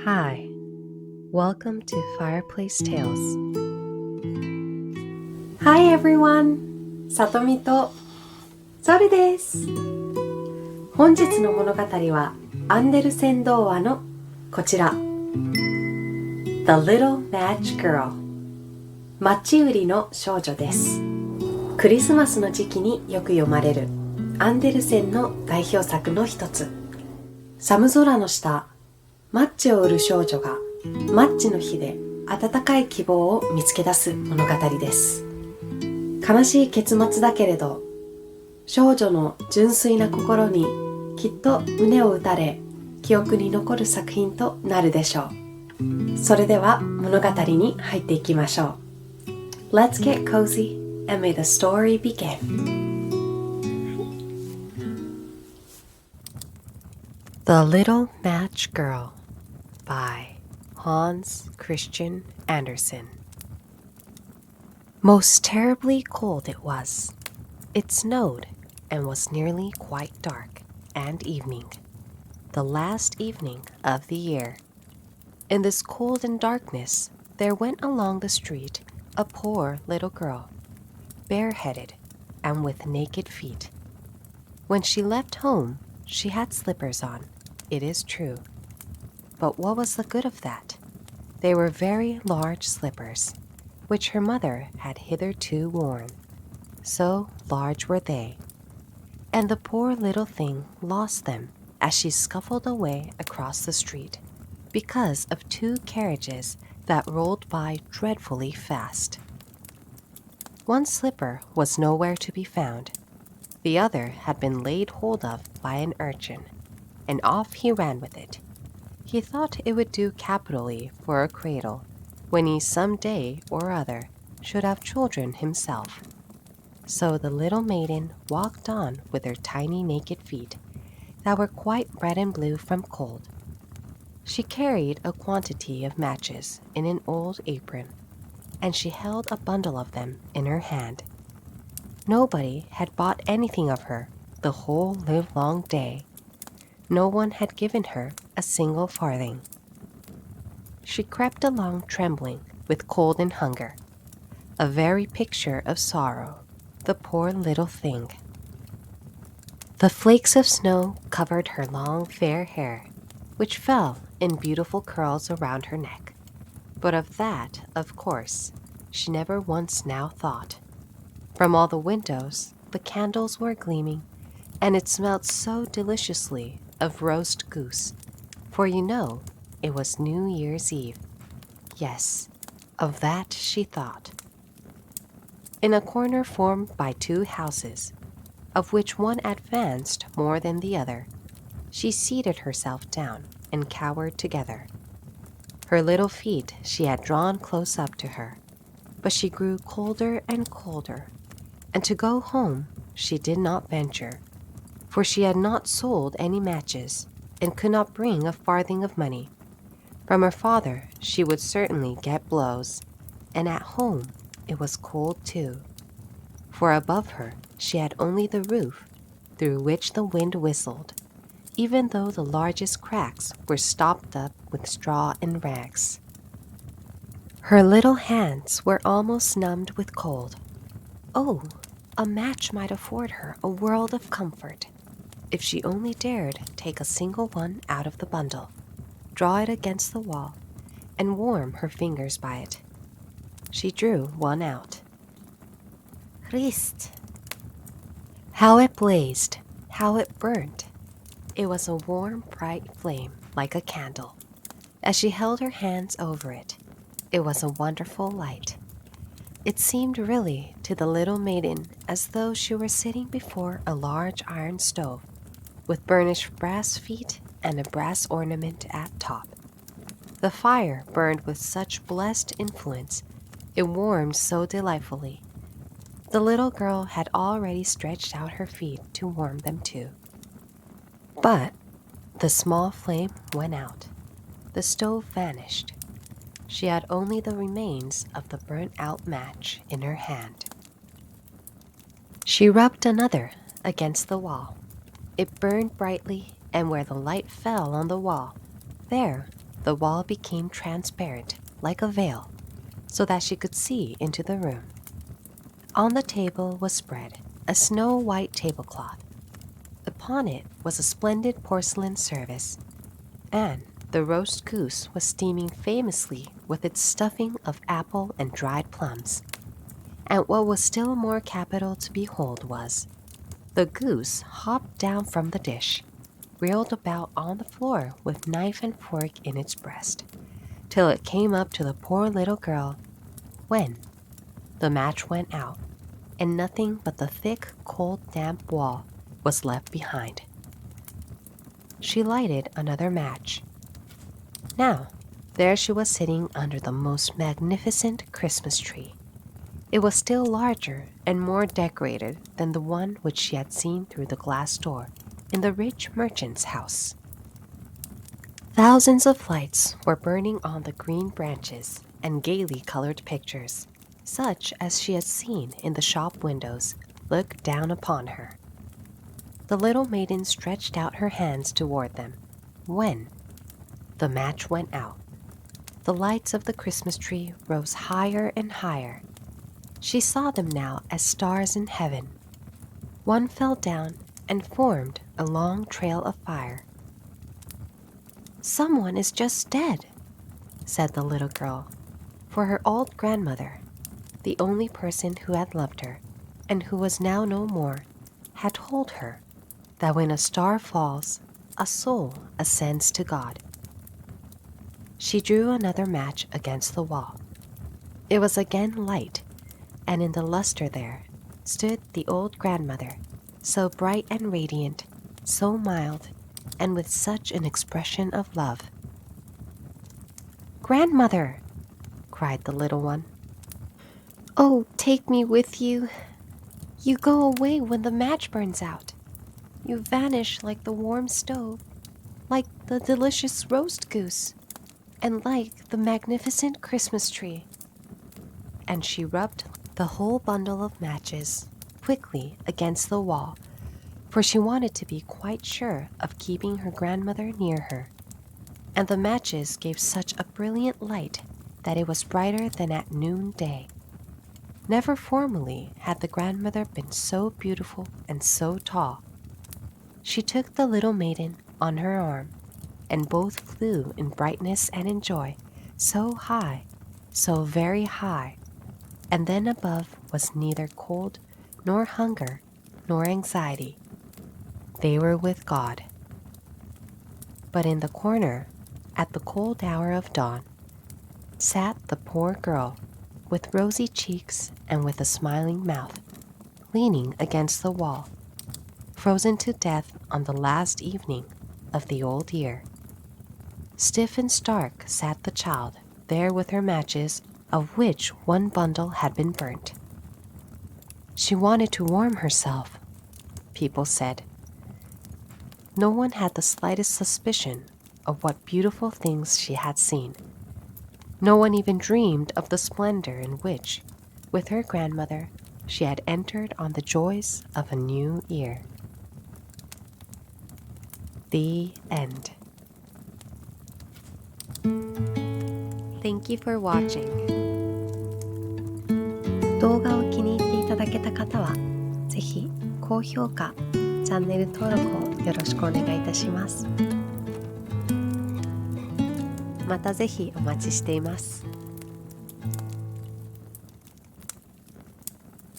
Hi, welcome to Fireplace Tales. Hi everyone! さとみとソルです。本日の物語はアンデルセン童話のこちら The Little Match Girl マッチ売りの少女です。クリスマスの時期によく読まれるアンデルセンの代表作の一つ。寒空の下、マッチを売る少女がマッチの火で温かい希望を見つけ出す物語です。悲しい結末だけれど、少女の純粋な心にきっと胸を打たれ、記憶に残る作品となるでしょう。それでは物語に入っていきましょう。Let's get cozy and may the story begin.The Little Match Girl by Hans Christian Andersen. Most terribly cold it was. It snowed and was nearly quite dark, and evening, the last evening of the year. In this cold and darkness, there went along the street a poor little girl, bareheaded and with naked feet. When she left home, she had slippers on, it is true. But what was the good of that? They were very large slippers, which her mother had hitherto worn. So large were they. And the poor little thing lost them as she scuffled away across the street, because of two carriages that rolled by dreadfully fast. One slipper was nowhere to be found. The other had been laid hold of by an urchin, and off he ran with it. He thought it would do capitally for a cradle, when he some day or other should have children himself. So the little maiden walked on with her tiny naked feet, that were quite red and blue from cold. She carried a quantity of matches in an old apron, and she held a bundle of them in her hand. Nobody had bought anything of her the whole livelong day. No one had given her a single farthing. She crept along trembling with cold and hunger, a very picture of sorrow, the poor little thing. The flakes of snow covered her long fair hair, which fell in beautiful curls around her neck. But of that, of course, she never once now thought. From all the windows, the candles were gleaming, and it smelt so deliciously of roast goose, for you know it was New Year's Eve. Yes, of that she thought. In a corner formed by two houses, of which one advanced more than the other, she seated herself down and cowered together. Her little feet she had drawn close up to her, but she grew colder and colder, and to go home she did not venture, for she had not sold any matches, and could not bring a farthing of money. From her father she would certainly get blows, and at home it was cold too, for above her she had only the roof, through which the wind whistled, even though the largest cracks were stopped up with straw and rags. Her little hands were almost numbed with cold. Oh, a match might afford her a world of comfort, if she only dared take a single one out of the bundle, draw it against the wall, and warm her fingers by it. She drew one out. Christ! How it blazed, how it burned! It was a warm, bright flame like a candle. As she held her hands over it, it was a wonderful light. It seemed really to the little maiden as though she were sitting before a large iron stove, with burnished brass feet and a brass ornament at top. The fire burned with such blessed influence, it warmed so delightfully. The little girl had already stretched out her feet to warm them too. But the small flame went out. The stove vanished. She had only the remains of the burnt-out match in her hand. She rubbed another against the wall. It burned brightly, and where the light fell on the wall, there the wall became transparent like a veil, so that she could see into the room. On the table was spread a snow-white tablecloth. Upon it was a splendid porcelain service, and the roast goose was steaming famously with its stuffing of apple and dried plums. And what was still more capital to behold was, the goose hopped down from the dish, reeled about on the floor with knife and fork in its breast, till it came up to the poor little girl, when the match went out, and nothing but the thick, cold, damp wall was left behind. She lighted another match. Now, there she was sitting under the most magnificent Christmas tree. It was still larger and more decorated than the one which she had seen through the glass door in the rich merchant's house. Thousands of lights were burning on the green branches and gaily colored pictures, such as she had seen in the shop windows, looked down upon her. The little maiden stretched out her hands toward them, when the match went out. The lights of the Christmas tree rose higher and higher. She saw them now as stars in heaven. One fell down and formed a long trail of fire. "Someone is just dead," said the little girl, for her old grandmother, the only person who had loved her, and who was now no more, had told her that when a star falls, a soul ascends to God. She drew another match against the wall. It was again light, and in the luster there stood the old grandmother, so bright and radiant, so mild, and with such an expression of love. "Grandmother!" cried the little one. "Oh, take me with you. You go away when the match burns out. You vanish like the warm stove, like the delicious roast goose, and like the magnificent Christmas tree." And she rubbed the whole bundle of matches quickly against the wall, for she wanted to be quite sure of keeping her grandmother near her. And the matches gave such a brilliant light that it was brighter than at noonday. Never formerly had the grandmother been so beautiful and so tall. She took the little maiden on her arm, and both flew in brightness and in joy, so high, so very high, and then above was neither cold, nor hunger, nor anxiety. They were with God. But in the corner, at the cold hour of dawn, sat the poor girl, with rosy cheeks and with a smiling mouth, leaning against the wall, frozen to death on the last evening of the old year. Stiff and stark sat the child there with her matches, of which one bundle had been burnt. She wanted to warm herself, people said. No one had the slightest suspicion of what beautiful things she had seen. No one even dreamed of the splendor in which, with her grandmother, she had entered on the joys of a new year. The end. Thank you for watching. 動画を気に入っていただけた方は、ぜひ高評価、チャンネル登録をよろしくお願いいたします。またぜひお待ちしています。